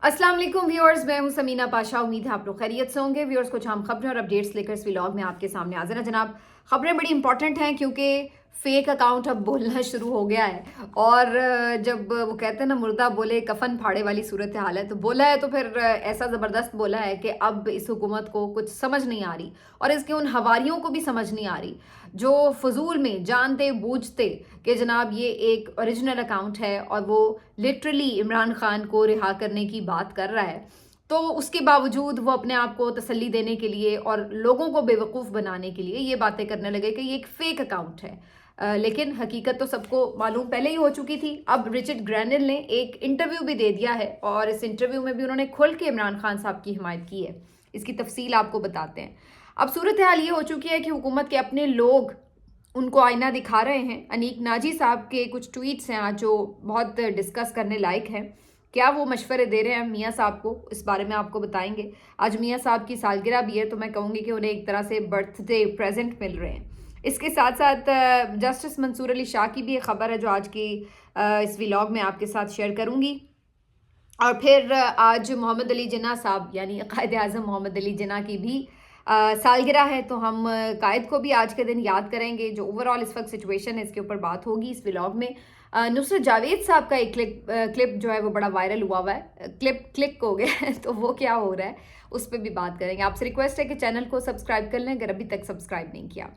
अस्सलाम वालेकुम व्यूअर्स, मैं हूं समीना पाशा। उम्मीद है आप लोग खैरियत से होंगे। व्यूअर्स, कुछ हम खबरें और अपडेट्स लेकर इस व्लॉग में आपके सामने हाजिर हैं। जनाब, खबरें बड़ी इंपॉर्टेंट हैं क्योंकि फेक अकाउंट अब बोलना शुरू हो गया है और जब वो कहते हैं ना मुर्दा बोले कफन फाड़े वाली सूरत हाल है, तो बोला है तो फिर ऐसा ज़बरदस्त बोला है कि अब इस हुकूमत को कुछ समझ नहीं आ रही और इसके उन हवारियों को भी समझ नहीं आ रही जो फजूल में जानते बूझते कि जनाब ये एक ओरिजिनल अकाउंट है और वो लिटरली इमरान खान को रिहा करने की बात कर रहा है, तो उसके बावजूद वो अपने आप को तसल्ली देने के लिए और लोगों को बेवकूफ़ बनाने के लिए ये बातें करने लगे कि ये एक फ़ेक अकाउंट है। लेकिन हकीकत तो सबको मालूम पहले ही हो चुकी थी। अब रिचर्ड ग्रैनल ने एक इंटरव्यू भी दे दिया है और इस इंटरव्यू में भी उन्होंने खुल के इमरान खान साहब की हिमायत की है। इसकी तफसील आपको बताते हैं। अब सूरत हाल ये हो चुकी है कि हुकूमत के अपने लोग उनको आईना दिखा रहे हैं। अनीक नाजी साहब के कुछ ट्वीट्स हैं आज जो बहुत डिस्कस करने लायक हैं। क्या वो मशवरे दे रहे हैं मियाँ साहब को, इस बारे में आपको बताएंगे। आज मियाँ साहब की सालगिरह भी है, तो मैं कहूँगी कि उन्हें एक तरह से बर्थडे प्रेजेंट मिल रहे हैं। इसके साथ साथ जस्टिस मंसूर अली शाह की भी एक खबर है जो आज की इस व्लॉग में आपके साथ शेयर करूँगी। और फिर आज मोहम्मद अली जिन्ना साहब यानी कायद आज़म मोहम्मद अली जिन्ना की भी सालगिरह है, तो हम कायद को भी आज के दिन याद करेंगे। जो ओवरऑल इस वक्त सिचुएशन है इसके ऊपर बात होगी इस व्लॉग में। नुसरत जावेद साहब का एक क्लिप जो है वो बड़ा वायरल हुआ है, क्लिक हो गया है, तो वो क्या हो रहा है उस पर भी बात करेंगे। आपसे रिक्वेस्ट है कि चैनल को सब्सक्राइब कर लें अगर अभी तक सब्सक्राइब नहीं किया।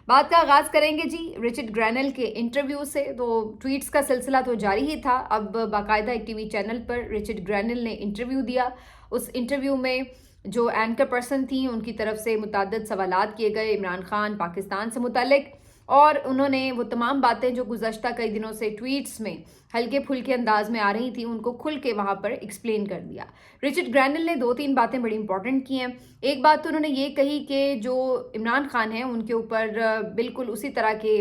बात का आगाज़ करेंगे जी रिचर्ड ग्रैनल के इंटरव्यू से। तो ट्वीट्स का सिलसिला तो जारी ही था। अब बाकायदा एक टीवी चैनल पर रिचर्ड ग्रैनल ने इंटरव्यू दिया। उस इंटरव्यू में जो एंकर पर्सन थी उनकी तरफ से मुतअद्दिद सवालात किए गए इमरान खान पाकिस्तान से मुतालिक, और उन्होंने वो तमाम बातें जो गुज़श्ता कई दिनों से ट्वीट्स में हल्के फुल्के अंदाज में आ रही थी उनको खुल के वहाँ पर एक्सप्लेन कर दिया। रिचर्ड ग्रैनल ने 2-3 बातें बड़ी इंपॉर्टेंट की हैं। एक बात तो उन्होंने ये कही कि जो इमरान खान हैं उनके ऊपर बिल्कुल उसी तरह के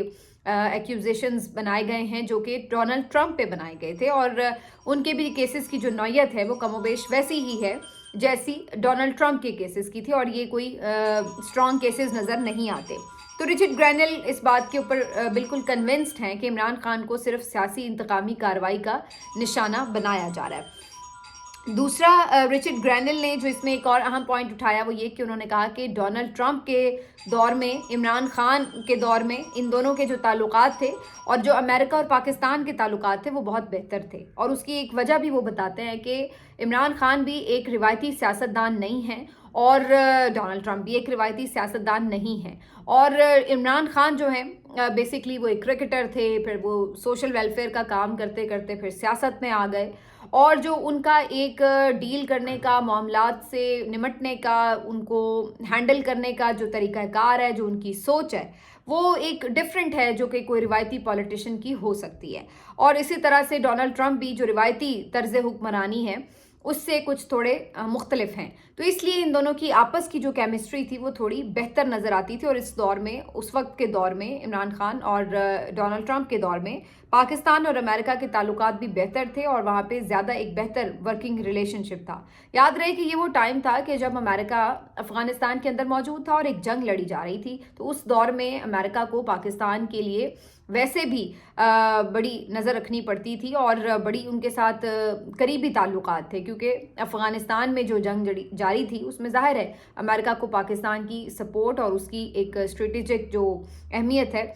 एक्यूजेशंस बनाए गए हैं जो कि डोनाल्ड ट्रंप पे बनाए गए थे, और उनके भी केसेस की जो नौयत है वो कमोबेश वैसी ही है जैसी डोनाल्ड ट्रंप के केसेस की थी, और ये कोई स्ट्रॉन्ग केसेस नज़र नहीं आते। तो रिचर्ड ग्रैनल इस बात के ऊपर बिल्कुल कन्विंस्ड हैं कि इमरान खान को सिर्फ सियासी इंतकामी कार्रवाई का निशाना बनाया जा रहा है। दूसरा, रिचर्ड ग्रैनल ने जो इसमें एक और अहम पॉइंट उठाया वो ये कि उन्होंने कहा कि डोनाल्ड ट्रंप के दौर में, इमरान खान के दौर में इन दोनों के जो ताल्लुकात थे और जो अमेरिका और पाकिस्तान के ताल्लुकात थे वो बहुत बेहतर थे। और उसकी एक वजह भी वो बताते हैं कि इमरान खान भी एक रिवायती सियासतदान नहीं है और डोनाल्ड ट्रंप भी एक रिवायती सियासतदान नहीं है। और इमरान खान जो है बेसिकली वो एक क्रिकेटर थे, फिर वो सोशल वेलफेयर का काम करते करते फिर सियासत में आ गए, और जो उनका एक डील करने का, मामलात से निमटने का, उनको हैंडल करने का जो तरीक़ाकार है, जो उनकी सोच है, वो एक डिफरेंट है जो कि कोई रिवायती पॉलिटिशियन की हो सकती है। और इसी तरह से डोनाल्ड ट्रंप भी जो रिवायती तर्ज़ हुक्मरानी है उससे कुछ थोड़े मुख्तलिफ हैं। तो इसलिए इन दोनों की आपस की जो केमिस्ट्री थी वो थोड़ी बेहतर नज़र आती थी। और इस दौर में, उस वक्त के दौर में, इमरान खान और डोनाल्ड ट्रंप के दौर में पाकिस्तान और अमेरिका के ताल्लुकात भी बेहतर थे और वहाँ पे ज़्यादा एक बेहतर वर्किंग रिलेशनशिप था। याद रहे कि ये वो टाइम था कि जब अमेरिका अफ़गानिस्तान के अंदर मौजूद था और एक जंग लड़ी जा रही थी, तो उस दौर में अमेरिका को पाकिस्तान के लिए वैसे भी बड़ी नज़र रखनी पड़ती थी और बड़ी उनके साथ करीबी ताल्लुकात थे, क्योंकि अफ़गानिस्तान में जो जंग जारी थी उसमें ज़ाहिर है अमेरिका को पाकिस्तान की सपोर्ट और उसकी एक स्ट्रेटेजिक जो अहमियत है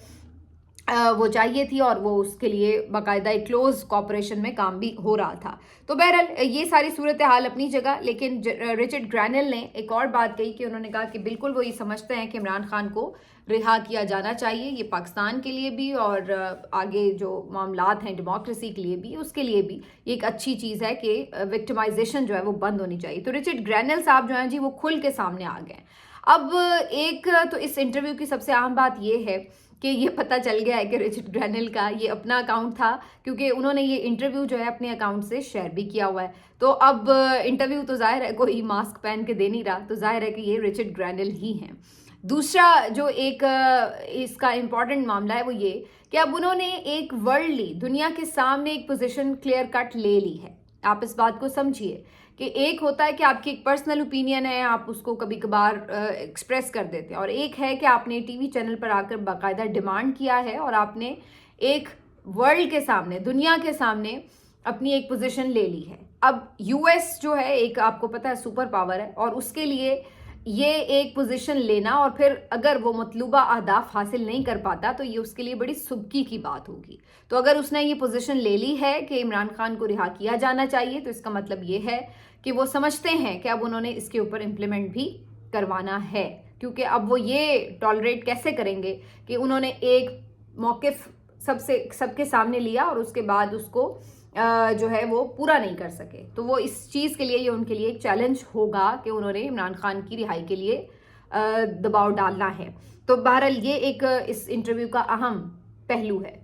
वो चाहिए थी, और वो उसके लिए बाकायदा एक क्लोज कॉपरेशन में काम भी हो रहा था। तो बहरहाल ये सारी सूरत हाल अपनी जगह, लेकिन रिचर्ड ग्रैनल ने एक और बात कही कि उन्होंने कहा कि बिल्कुल वो ये समझते हैं कि इमरान खान को रिहा किया जाना चाहिए। ये पाकिस्तान के लिए भी और आगे जो मामलात हैं डेमोक्रेसी के लिए भी, उसके लिए भी ये एक अच्छी चीज़ है कि विक्टिमाइजेशन जो है वो बंद होनी चाहिए। तो रिचर्ड ग्रैनल साहब जो हैं जी वो खुल के सामने आ गए। अब एक तो इस इंटरव्यू की सबसे अहम बात ये है कि ये पता चल गया है कि रिचर्ड ग्रैनल का ये अपना अकाउंट था, क्योंकि उन्होंने ये इंटरव्यू जो है अपने अकाउंट से शेयर भी किया हुआ है। तो अब इंटरव्यू तो जाहिर है कोई मास्क पहन के दे नहीं रहा, तो जाहिर है कि ये रिचर्ड ग्रैनल ही हैं। दूसरा जो एक इसका इम्पॉर्टेंट मामला है वो ये कि अब उन्होंने एक वर्ल्डली दुनिया के सामने एक पोजीशन क्लियर कट ले ली है। आप इस बात को समझिए कि एक होता है कि आपकी एक पर्सनल ओपिनियन है, आप उसको कभी कभार एक्सप्रेस कर देते हैं, और एक है कि आपने टीवी चैनल पर आकर बाकायदा डिमांड किया है और आपने एक वर्ल्ड के सामने, दुनिया के सामने अपनी एक पोजीशन ले ली है। अब यूएस जो है एक आपको पता है सुपर पावर है, और उसके लिए ये एक पोजीशन लेना और फिर अगर वो मतलूबा अहदाफ हासिल नहीं कर पाता तो ये उसके लिए बड़ी सुबकी की बात होगी। तो अगर उसने ये पोजीशन ले ली है कि इमरान खान को रिहा किया जाना चाहिए, तो इसका मतलब ये है कि वो समझते हैं कि अब उन्होंने इसके ऊपर इम्प्लीमेंट भी करवाना है, क्योंकि अब वो ये टॉलरेट कैसे करेंगे कि उन्होंने एक मौक़िफ़ सबके सामने लिया और उसके बाद उसको जो है वो पूरा नहीं कर सके। तो वो इस चीज़ के लिए ये उनके लिए एक चैलेंज होगा कि उन्होंने इमरान खान की रिहाई के लिए दबाव डालना है। तो बहरहाल ये एक इस इंटरव्यू का अहम पहलू है।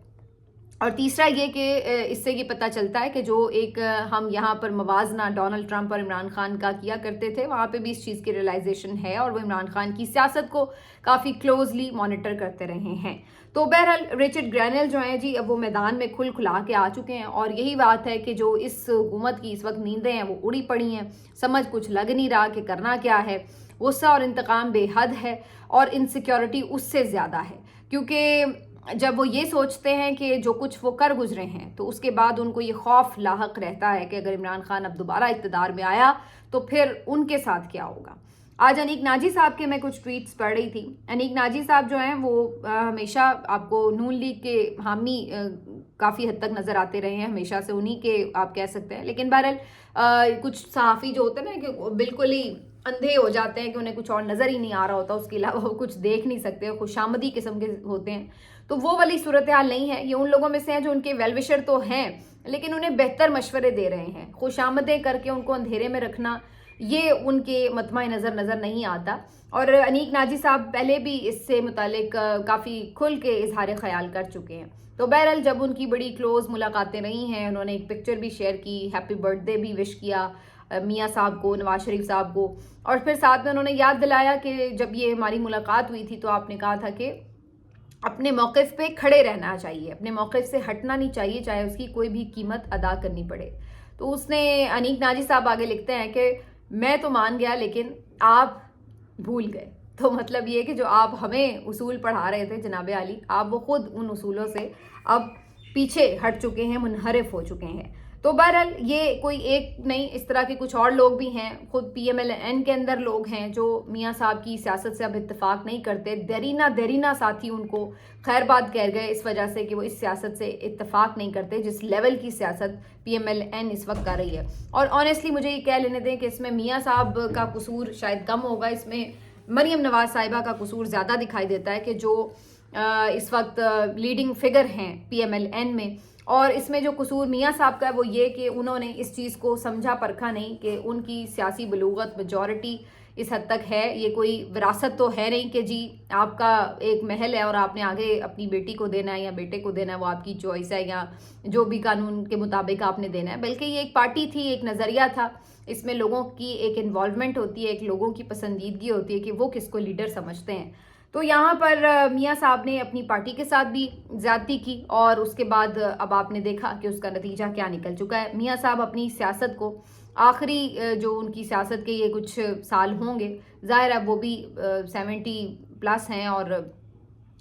और तीसरा ये कि इससे ये पता चलता है कि जो एक हम यहाँ पर मवाजना डोनाल्ड ट्रंप और इमरान खान का किया करते थे, वहाँ पे भी इस चीज़ की रियलाइजेशन है और वो इमरान खान की सियासत को काफ़ी क्लोजली मॉनिटर करते रहे हैं। तो बहरहाल रिचर्ड ग्रैनल जो हैं जी, अब वो मैदान में खुला के आ चुके हैं और यही बात है कि जो इस हुकूमत की इस वक्त नींदें हैं वो उड़ी पड़ी हैं, समझ कुछ लग नहीं रहा कि करना क्या है। गुस्सा और इंतकाम बेहद है और इनसिक्योरिटी उससे ज़्यादा है, क्योंकि जब वो ये सोचते हैं कि जो कुछ वो कर गुजरे हैं तो उसके बाद उनको ये खौफ लाहक रहता है कि अगर इमरान खान अब दोबारा इक़्तिदार में आया तो फिर उनके साथ क्या होगा। आज अनीक नाजी साहब के मैं कुछ ट्वीट्स पढ़ रही थी। अनीक नाजी साहब जो हैं वो हमेशा आपको नून लीग के हामी काफ़ी हद तक नज़र आते रहे हैं, हमेशा से उन्हीं के आप कह सकते हैं। लेकिन बहरहाल कुछ सहाफ़ी जो होते हैं ना कि बिल्कुल ही अंधे हो जाते हैं कि उन्हें कुछ और नज़र ही नहीं आ रहा होता, उसके अलावा वो कुछ देख नहीं सकते, खुशामदी किस्म के होते हैं। तो वो वाली सूरत हाल नहीं है। ये उन लोगों में से हैं जो उनके वेलविशर तो हैं लेकिन उन्हें बेहतर मशवरे दे रहे हैं। खुशामदें करके उनको अंधेरे में रखना ये उनके मतमाए नज़र नहीं आता। और अनीक नाजी साहब पहले भी इससे मुतालिक काफ़ी खुल के इजहार ख्याल कर चुके हैं। तो बहरहाल जब उनकी बड़ी क्लोज़ मुलाकातें रही हैं, उन्होंने एक पिक्चर भी शेयर की, हैप्पी बर्थडे भी विश किया मियाँ साहब को, नवाज शरीफ साहब को, और फिर साथ में उन्होंने याद दिलाया कि जब ये हमारी मुलाकात हुई थी तो आपने कहा था कि अपने मौक़िफ़ पे खड़े रहना चाहिए, अपने मौक़िफ़ से हटना नहीं चाहिए, चाहे उसकी कोई भी कीमत अदा करनी पड़े। तो उसने अनीक नाजी साहब आगे लिखते हैं कि मैं तो मान गया लेकिन आप भूल गए। तो मतलब ये कि जो आप हमें उसूल पढ़ा रहे थे जनाब आली, आप वो खुद उन उसूलों से अब पीछे हट चुके हैं, मुनहरिफ हो चुके हैं। तो बहरहाल ये कोई एक नहीं, इस तरह के कुछ और लोग भी हैं। खुद PMLN के अंदर लोग हैं जो मियाँ साहब की सियासत से अब इत्तेफाक नहीं करते। देरीना साथी उनको खैरबाद कह गए इस वजह से कि वो इस सियासत से इत्तेफाक नहीं करते जिस लेवल की सियासत PMLN इस वक्त कर रही है। और ऑनेस्टली मुझे ये कह लेने दें कि इसमें मियाँ साहब का कसूर शायद कम होगा, इसमें मरियम नवाज साहिबा का कसूर ज़्यादा दिखाई देता है कि जो इस वक्त लीडिंग फिगर हैं PMLN में। और इसमें जो कसूर मियाँ साहब का है वो ये कि उन्होंने इस चीज़ को समझा परखा नहीं कि उनकी सियासी बलूगत मेजॉरिटी इस हद तक है। ये कोई विरासत तो है नहीं कि जी आपका एक महल है और आपने आगे अपनी बेटी को देना है या बेटे को देना है, वो आपकी चॉइस है या जो भी कानून के मुताबिक आपने देना है। बल्कि ये एक पार्टी थी, एक नज़रिया था, इसमें लोगों की एक इन्वॉल्वमेंट होती है, एक लोगों की पसंदीदगी होती है कि वो किसको लीडर समझते हैं। तो यहाँ पर मियाँ साहब ने अपनी पार्टी के साथ भी ज़्यादती की और उसके बाद अब आपने देखा कि उसका नतीजा क्या निकल चुका है। मियाँ साहब अपनी सियासत को आखिरी जो उनकी सियासत के ये कुछ साल होंगे, ज़ाहिर है वो भी 70+ हैं और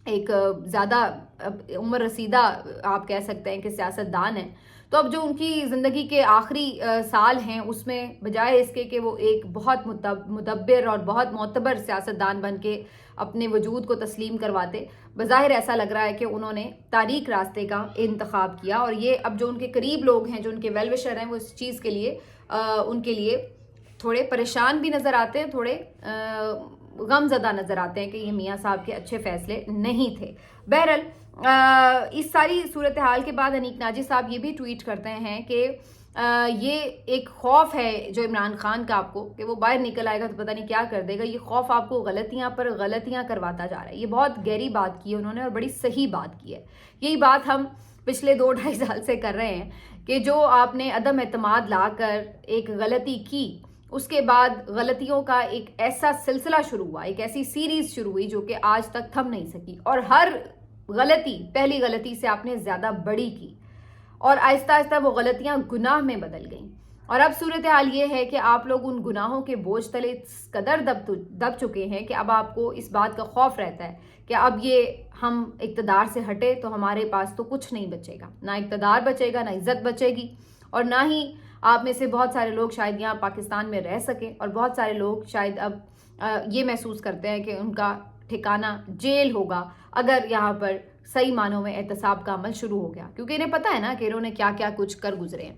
एक ज़्यादा उम्र रसीदा आप कह सकते हैं कि सियासतदान हैं। तो अब जो उनकी ज़िंदगी के आखिरी साल हैं उसमें बजाय इसके कि वो एक बहुत मुदब्बिर और बहुत मोतबर सियासतदान बन के अपने वजूद को तस्लीम करवाते, बज़ाहिर ऐसा लग रहा है कि उन्होंने तारीक रास्ते का इंतखाब किया। और ये अब जो उनके करीब लोग हैं, जो उनके वेलविशर हैं, वो इस चीज़ के लिए उनके लिए थोड़े परेशान भी नज़र आते हैं, थोड़े गमज़दा नज़र आते हैं कि ये मियाँ साहब के अच्छे फ़ैसले नहीं थे। बहरहाल इस सारी सूरत हाल के बाद अनीक नाजी साहब ये भी ट्वीट करते हैं कि ये एक खौफ है जो इमरान खान का आपको कि वो बाहर निकल आएगा तो पता नहीं क्या कर देगा। ये खौफ आपको गलतियां पर गलतियां करवाता जा रहा है। ये बहुत गहरी बात की है उन्होंने और बड़ी सही बात की है। यही बात हम पिछले 2-2.5 साल से कर रहे हैं कि जो आपने अदम एतमाद लाकर एक गलती की, उसके बाद गलतियों का एक ऐसा सिलसिला शुरू हुआ, एक ऐसी सीरीज शुरू हुई जो कि आज तक थम नहीं सकी। और हर गलती पहली गलती से आपने ज़्यादा बड़ी की और आहिस्ता आहिस्ता वो गलतियां गुनाह में बदल गईं। और अब सूरत हाल ये है कि आप लोग उन गुनाहों के बोझ तले इस कदर दब चुके हैं कि अब आपको इस बात का खौफ रहता है कि अब ये हम इक़्तिदार से हटे तो हमारे पास तो कुछ नहीं बचेगा, ना इक़्तिदार बचेगा, ना इज़्ज़त बचेगी और ना ही آپ میں سے بہت سارے لوگ شاید یہاں پاکستان میں رہ سکیں اور بہت سارے لوگ شاید اب یہ محسوس کرتے ہیں کہ ان کا ٹھکانہ جیل ہوگا اگر یہاں پر صحیح معنوں میں احتساب کا عمل شروع ہو گیا، کیونکہ انہیں پتہ ہے نا کہ انہوں نے کیا کیا کچھ کر گزرے ہیں۔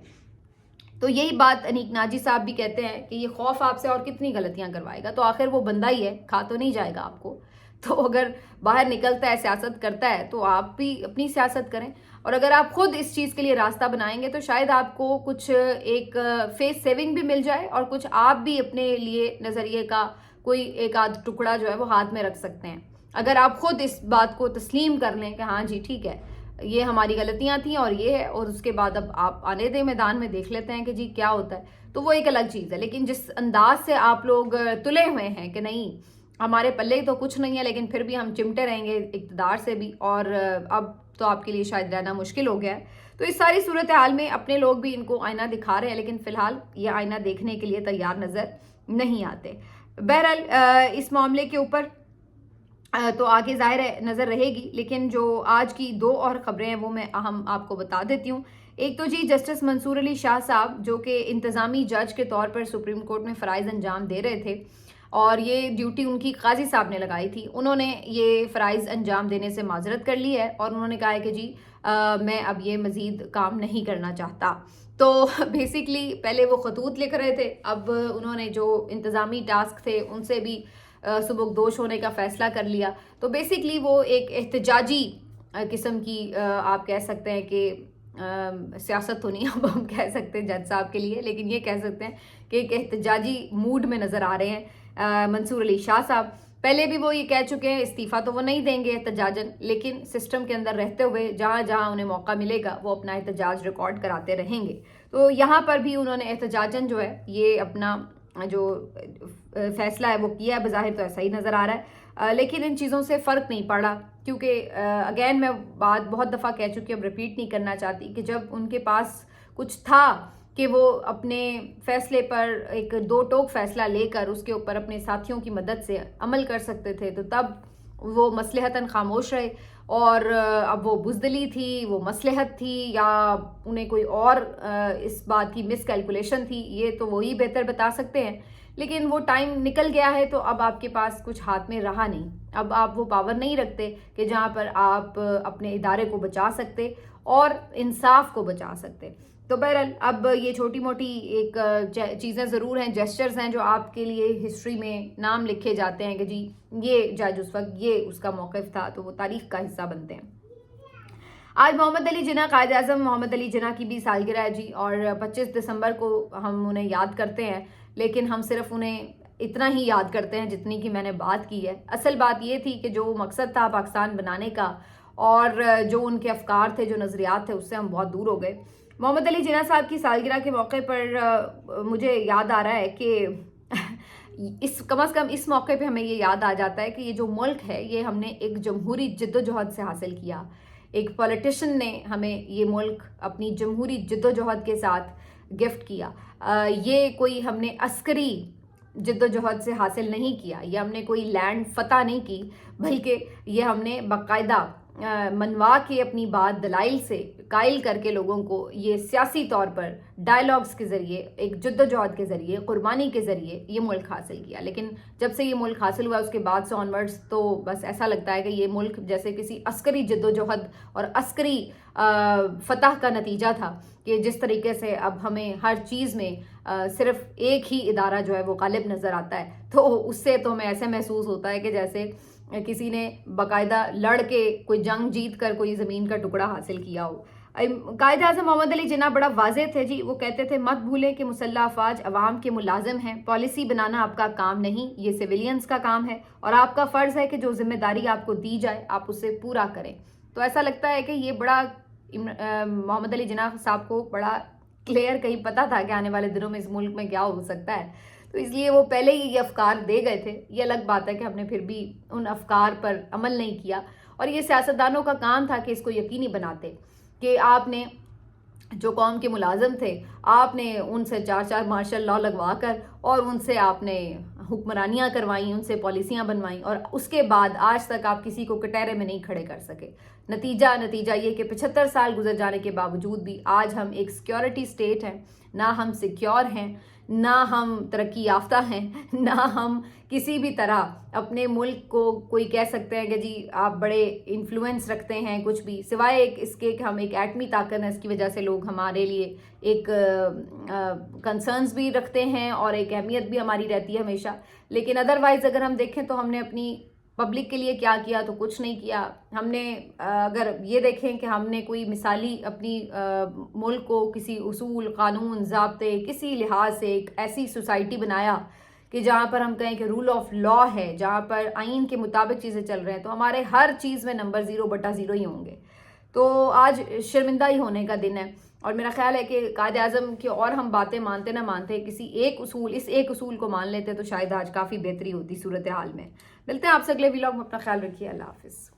تو یہی بات انیک ناجی صاحب بھی کہتے ہیں کہ یہ خوف آپ سے اور کتنی غلطیاں کروائے گا، تو آخر وہ بندہ ہی ہے، کھا تو نہیں جائے گا آپ کو۔ تو اگر باہر نکلتا ہے، سیاست کرتا ہے، تو آپ بھی اپنی سیاست کریں، اور اگر آپ خود اس چیز کے لیے راستہ بنائیں گے تو شاید آپ کو کچھ ایک فیس سیونگ بھی مل جائے، اور کچھ آپ بھی اپنے لیے نظریے کا کوئی ایک آدھ ٹکڑا جو ہے وہ ہاتھ میں رکھ سکتے ہیں، اگر آپ خود اس بات کو تسلیم کر لیں کہ ہاں جی ٹھیک ہے، یہ ہماری غلطیاں تھیں اور یہ ہے، اور اس کے بعد اب آپ آنے دیں میدان میں، دیکھ لیتے ہیں کہ جی کیا ہوتا ہے، تو وہ ایک الگ چیز ہے۔ لیکن جس انداز سے آپ لوگ تلے ہوئے ہیں کہ نہیں ہمارے پلے تو کچھ نہیں ہے لیکن پھر بھی ہم چمٹے رہیں گے اقتدار سے بھی، اور اب تو آپ کے لیے شاید رہنا مشکل ہو گیا ہے، تو اس ساری صورتحال میں اپنے لوگ بھی ان کو آئینہ دکھا رہے ہیں، لیکن فی الحال یہ آئینہ دیکھنے کے لیے تیار نظر نہیں آتے۔ بہرحال اس معاملے کے اوپر تو آگے ظاہر ہے نظر رہے گی، لیکن جو آج کی دو اور خبریں ہیں وہ میں اہم آپ کو بتا دیتی ہوں۔ ایک تو جی جسٹس منصور علی شاہ صاحب جو کہ انتظامی جج کے طور پر سپریم کورٹ میں فرائض انجام دے رہے تھے، اور یہ ڈیوٹی ان کی قاضی صاحب نے لگائی تھی، انہوں نے یہ فرائض انجام دینے سے معذرت کر لی ہے، اور انہوں نے کہا ہے کہ جی میں اب یہ مزید کام نہیں کرنا چاہتا۔ تو بیسکلی پہلے وہ خطوط لکھ رہے تھے، اب انہوں نے جو انتظامی ٹاسک تھے ان سے بھی سبکدوش ہونے کا فیصلہ کر لیا، تو بیسکلی وہ ایک احتجاجی قسم کی آپ کہہ سکتے ہیں کہ سیاست تو نہیں اب ہم کہہ سکتے جج صاحب کے لیے، لیکن یہ کہہ سکتے ہیں کہ ایک احتجاجی موڈ میں نظر آ رہے ہیں منصور علی شاہ صاحب۔ پہلے بھی وہ یہ کہہ چکے ہیں استعفیٰ تو وہ نہیں دیں گے احتجاجاً، لیکن سسٹم کے اندر رہتے ہوئے جہاں جہاں انہیں موقع ملے گا وہ اپنا احتجاج ریکارڈ کراتے رہیں گے۔ تو یہاں پر بھی انہوں نے احتجاجاً جو ہے یہ اپنا جو فیصلہ ہے وہ کیا ہے، بظاہر تو ایسا ہی نظر آ رہا ہے، لیکن ان چیزوں سے فرق نہیں پڑا، کیونکہ اگین میں بات بہت دفعہ کہہ چکی ہوں، ریپیٹ نہیں کرنا چاہتی، کہ جب ان کے پاس کچھ تھا کہ وہ اپنے فیصلے پر ایک دو ٹوک فیصلہ لے کر اس کے اوپر اپنے ساتھیوں کی مدد سے عمل کر سکتے تھے، تو تب وہ مصلحتاً خاموش رہے، اور اب وہ بزدلی تھی، وہ مصلحت تھی، یا انہیں کوئی اور اس بات کی مس کیلکولیشن تھی، یہ تو وہی بہتر بتا سکتے ہیں، لیکن وہ ٹائم نکل گیا ہے، تو اب آپ کے پاس کچھ ہاتھ میں رہا نہیں، اب آپ وہ پاور نہیں رکھتے کہ جہاں پر آپ اپنے ادارے کو بچا سکتے اور انصاف کو بچا سکتے۔ تو بہرحال اب یہ چھوٹی موٹی ایک چیزیں ضرور ہیں، جیسچرز ہیں جو آپ کے لیے ہسٹری میں نام لکھے جاتے ہیں کہ جی یہ جج اس وقت یہ اس کا موقف تھا، تو وہ تاریخ کا حصہ بنتے ہیں۔ آج محمد علی جناح، قائد اعظم محمد علی جناح کی بھی سالگرہ ہے جی، اور 25 دسمبر کو ہم انہیں یاد کرتے ہیں، لیکن ہم صرف انہیں اتنا ہی یاد کرتے ہیں جتنی کہ میں نے بات کی ہے۔ اصل بات یہ تھی کہ جو مقصد تھا پاکستان بنانے کا، اور جو ان کے افکار تھے، جو نظریات تھے، اس سے ہم بہت دور ہو گئے۔ محمد علی جناح صاحب کی سالگرہ کے موقع پر مجھے یاد آ رہا ہے کہ کم از کم اس موقع پہ ہمیں یہ یاد آ جاتا ہے کہ یہ جو ملک ہے یہ ہم نے ایک جمہوری جد و جہد سے حاصل کیا، ایک پولیٹیشن نے ہمیں یہ ملک اپنی جمہوری جد و جہد کے ساتھ گفٹ کیا، یہ کوئی ہم نے عسکری جد و جہد سے حاصل نہیں کیا، یہ ہم نے کوئی لینڈ فتح نہیں کی، بلکہ یہ ہم نے باقاعدہ منوا کے اپنی بات دلائل سے قائل کر کے لوگوں کو یہ سیاسی طور پر ڈائلاگز کے ذریعے، ایک جد و جہد کے ذریعے، قربانی کے ذریعے یہ ملک حاصل کیا۔ لیکن جب سے یہ ملک حاصل ہوا اس کے بعد سے آنورڈز تو بس ایسا لگتا ہے کہ یہ ملک جیسے کسی عسکری جد و جہد اور عسکری فتح کا نتیجہ تھا، کہ جس طریقے سے اب ہمیں ہر چیز میں صرف ایک ہی ادارہ جو ہے وہ غالب نظر آتا ہے، تو اس سے تو ہمیں ایسے محسوس ہوتا ہے کہ جیسے کسی نے باقاعدہ لڑ کے کوئی جنگ جیت کر کوئی زمین کا ٹکڑا حاصل کیا ہو۔ قائد اعظم محمد علی جناح بڑا واضح تھے جی، وہ کہتے تھے مت بھولیں کہ مسلح افواج عوام کے ملازم ہیں، پالیسی بنانا آپ کا کام نہیں، یہ سویلینز کا کام ہے، اور آپ کا فرض ہے کہ جو ذمہ داری آپ کو دی جائے آپ اسے پورا کریں۔ تو ایسا لگتا ہے کہ یہ بڑا محمد علی جناح صاحب کو بڑا کلیئر کہیں پتہ تھا کہ آنے والے دنوں میں اس ملک میں کیا ہو سکتا ہے، تو اس لیے وہ پہلے ہی یہ افکار دے گئے تھے۔ یہ الگ بات ہے کہ ہم نے پھر بھی ان افکار پر عمل نہیں کیا، اور یہ سیاستدانوں کا کام تھا کہ اس کو یقینی بناتے کہ آپ نے جو قوم کے ملازم تھے آپ نے ان سے 4 مارشل لا لگوا کر اور ان سے آپ نے حکمرانیاں کروائیں، ان سے پالیسیاں بنوائیں، اور اس کے بعد آج تک آپ کسی کو کٹہرے میں نہیں کھڑے کر سکے۔ نتیجہ یہ کہ 75 سال گزر جانے کے باوجود بھی آج ہم ایک سیکیورٹی سٹیٹ ہیں، نہ ہم سیکیور ہیں، نہ ہم ترقی یافتہ ہیں، نہ ہم کسی بھی طرح اپنے ملک کو کوئی کہہ سکتے ہیں کہ جی آپ بڑے انفلوئنس رکھتے ہیں کچھ بھی، سوائے اس کے کہ ہم ایک ایٹمی طاقت ہیں، اس کی وجہ سے لوگ ہمارے لیے ایک کنسرنز بھی رکھتے ہیں اور ایک اہمیت بھی ہماری رہتی ہے ہمیشہ۔ لیکن ادروائز اگر ہم دیکھیں تو ہم نے اپنی پبلک کے لیے کیا کیا تو کچھ نہیں کیا۔ ہم نے اگر یہ دیکھیں کہ ہم نے کوئی مثالی اپنی ملک کو کسی اصول، قانون، ضابطے، کسی لحاظ سے ایک ایسی سوسائٹی بنایا کہ جہاں پر ہم کہیں کہ رول آف لا ہے، جہاں پر آئین کے مطابق چیزیں چل رہے ہیں، تو ہمارے ہر چیز میں نمبر 0/0 ہی ہوں گے۔ تو آج شرمندہ ہی ہونے کا دن ہے، اور میرا خیال ہے کہ قائد اعظم کی اور ہم باتیں مانتے نہ مانتے، کسی اس ایک اصول کو مان لیتے تو شاید آج کافی بہتری ہوتی صورتحال میں۔ ملتے ہیں آپ سے اگلے ویلاگ میں، اپنا خیال رکھیے، اللہ حافظ۔